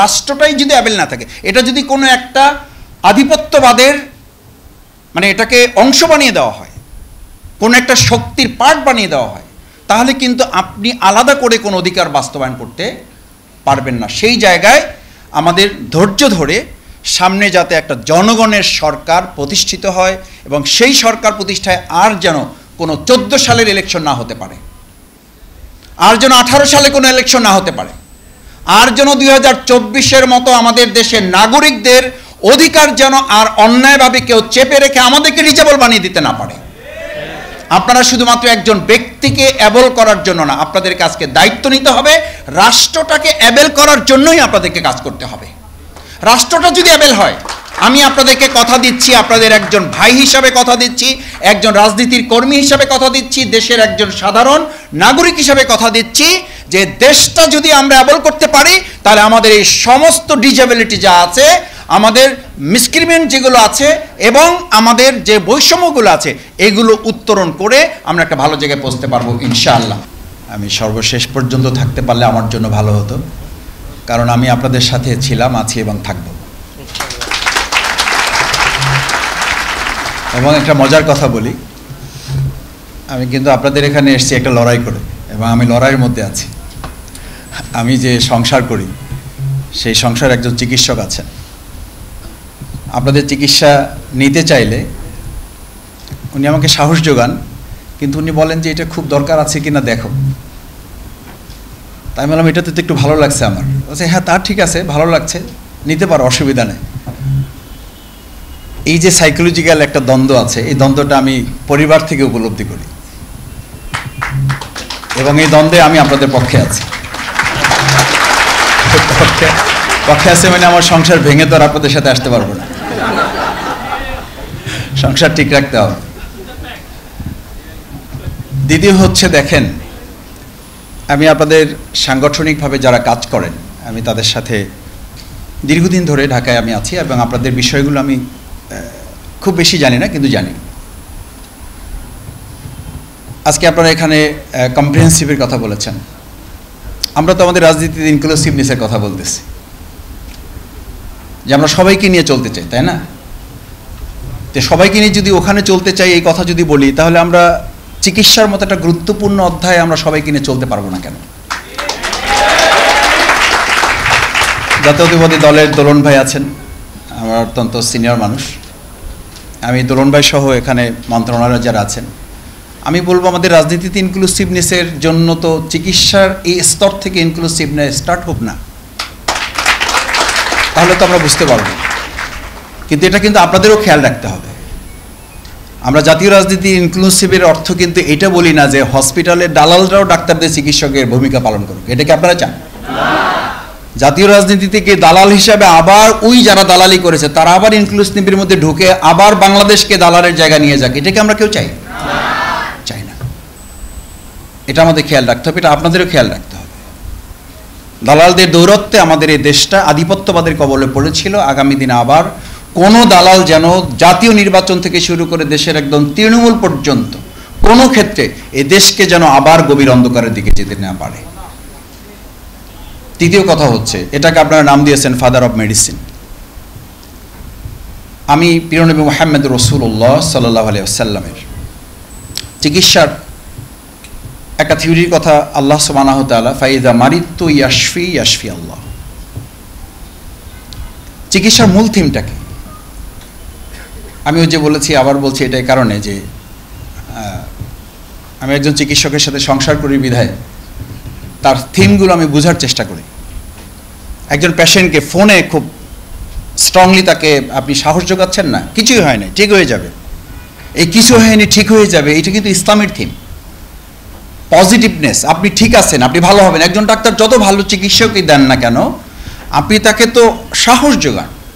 রাষ্ট্রটাই যদি অ্যাবেল না থাকে, এটা যদি কোনো একটা আধিপত্যবাদের মানে এটাকে অংশ বানিয়ে দেওয়া হয়, কোনো একটা শক্তির পার্ট বানিয়ে দেওয়া হয়, তাহলে কিন্তু আপনি আলাদা করে কোনো অধিকার বাস্তবায়ন করতে পারবেন না। সেই জায়গায় আমাদের ধৈর্য ধরে সামনে যাতে একটা জনগণের সরকার প্রতিষ্ঠিত হয় এবং সেই সরকার প্রতিষ্ঠায় আর যেন কোনো 14 সালের ইলেকশন না হতে পারে, আর যেন 18 সালে কোনো ইলেকশন না হতে পারে, আর যেন 2024-এর মতো আমাদের দেশের নাগরিকদের অধিকার যেন আর অন্যায়ভাবে কেউ চেপে রেখে আমাদেরকে রিজেবল বানিয়ে দিতে না পারে। আপনারা শুধুমাত্র একজন ব্যক্তিকে অ্যাবল করার জন্য না, আপনাদেরকে আজকে দায়িত্ব নিতে হবে, রাষ্ট্রটাকে অ্যাবেল করার জন্যই আপনাদেরকে কাজ করতে হবে। রাষ্ট্রটা যদি অ্যাবেল হয়, আমি আপনাদেরকে কথা দিচ্ছি, আপনাদের একজন ভাই হিসাবে কথা দিচ্ছি, একজন রাজনীতির কর্মী হিসাবে কথা দিচ্ছি, দেশের একজন সাধারণ নাগরিক হিসাবে কথা দিচ্ছি, যে দেশটা যদি আমরা অ্যাবল করতে পারি তাহলে আমাদের এই সমস্ত ডিসেবিলিটি যা আছে, আমাদের মিসক্রিমেন্ট যেগুলো আছে এবং আমাদের যে বৈষম্যগুলো আছে, এগুলো উত্তরণ করে আমরা একটা ভালো জায়গায় পৌঁছতে পারবো ইনশাআল্লাহ। আমি সর্বশেষ পর্যন্ত থাকতে পারলে আমার জন্য ভালো হতো, কারণ আমি আপনাদের সাথে ছিলাম, আছি এবং থাকব। এবং একটা মজার কথা বলি, আমি কিন্তু আপনাদের এখানে এসেছি একটা লড়াই করে, এবং আমি লড়াইয়ের মধ্যে আছি। আমি যে সংসার করি, সেই সংসার একজন চিকিৎসক আছেন। আপনাদের চিকিৎসা নিতে চাইলে উনি আমাকে সাহস যোগান, কিন্তু উনি বলেন যে এটা খুব দরকার আছে কিনা দেখো। তাই বললাম এটাতে তো একটু ভালো লাগছে আমার। বলছে হ্যাঁ তা ঠিক আছে, ভালো লাগছে, নিতে পারো, অসুবিধা নেই। এই যে সাইকোলজিক্যাল একটা দ্বন্দ্ব আছে, এই দ্বন্দ্বটা আমি পরিবার থেকে উপলব্ধি করি, এবং এই দ্বন্দ্বে আমি আপনাদের পক্ষে আছি। পক্ষে আছে মানে আমার সংসার ভেঙে তো আর আপনাদের সাথে আসতে পারবো না, সংসার ঠিক রাখতে হবে। দ্বিতীয় হচ্ছে, দেখেন আমি আপনাদের সাংগঠনিকভাবে যারা কাজ করেন, আমি তাদের সাথে দীর্ঘদিন ধরে ঢাকায় আমি আছি, এবং আপনাদের বিষয়গুলো আমি খুব বেশি জানি না, কিন্তু জানি। আজকে আপনারা এখানে কম্প্রিহেন্সিভের কথা বলেছেন, আমরা তো আমাদের রাজনীতিতে ইনক্লুসিভনেসের কথা বলতেছি, যে আমরা সবাইকে নিয়ে চলতে চাই, তাই না? তো সবাইকে নিয়ে যদি ওখানে চলতে চাই, এই কথা যদি বলি, তাহলে আমরা চিকিৎসার মতো একটা গুরুত্বপূর্ণ অধ্যায়ে আমরা সবাইকে নিয়ে চলতে পারবো না কেন? জাতীয়তাবাদী দলের দোলন ভাই আছেন, আমার অত্যন্ত সিনিয়র মানুষ, আমি দোলন ভাই সহ এখানে মন্ত্রণালয়ে যারা আছেন, আমি বলবো আমাদের রাজনীতিতে ইনক্লুসিভনেসের জন্য তো চিকিৎসার এই স্তর থেকে ইনক্লুসিভনেস স্টার্ট হোক না, তাহলে তো আমরা বুঝতে পারবো। কিন্তু এটা কিন্তু আপনাদেরও খেয়াল রাখতে হবে। আমরা জাতীয় রাজনীতি ইনক্লুসিভের অর্থ কিন্তু এটা বলি না যে হসপিটালের দালালরাও ডাক্তারদের চিকিৎসকের ভূমিকা পালন করুক, এটা কি আপনারা চান? জাতীয় রাজনীতি থেকে দালাল হিসাবে আবার ওই যারা দালালি করেছে তারা আবার ইনক্লুসিভের মধ্যে ঢুকে আবার বাংলাদেশকে দালালের জায়গা নিয়ে যাক, এটা কি আমরা কেউ চাই? চাই না। এটা আমাদের খেয়াল রাখতে হবে, এটা আপনাদেরও খেয়াল রাখতে হবে। দালালদের দৌরত্বে আমাদের এই দেশটা আধিপত্যবাদের কবলে পড়েছিল। আগামী দিনে আবার কোনো দালাল যেন জাতীয় নির্বাচন থেকে শুরু করে দেশের একদম তৃণমূল পর্যন্ত কোনো ক্ষেত্রে এ দেশকে যেন আবার গভীর অন্ধকারের দিকে যেতে না পারে। তৃতীয় কথা হচ্ছে, এটাকে আপনারা নাম দিয়েছেন ফাদার অফ মেডিসিন। আমি প্রিয় নবী মুহাম্মদ রাসূলুল্লাহ সাল্লাল্লাহু আলাইহি ওয়াসাল্লামের চিকিৎসার একটা থিওরির কথা আল্লাহ সুবহানাহু ওয়া তাআলা ফাইদা মারিদতু ইয়াশফি ইয়াশফি আল্লাহ। চিকিৎসার মূল থিমটা কি? আমি ওই যে বলেছি, আবার বলছি এটাই কারণে যে আমি একজন চিকিৎসকের সাথে সংসার করি বিধায় তার থিমগুলো আমি বোঝার চেষ্টা করি। একজন পেশেন্টকে ফোনে খুব স্ট্রংলি তাকে আপনি সাহস যোগাচ্ছেন না, কিছুই হয় না, ঠিক হয়ে যাবে, এই কিছু হয়নি ঠিক হয়ে যাবে, এটা কিন্তু ইসলামের থিম। পজিটিভনেস, আপনি ঠিক আছেন, আপনি ভালো হবেন। একজন ডাক্তার যত ভালো চিকিৎসকই দেন না কেন, আপনি তাকে তো সাহস যোগান,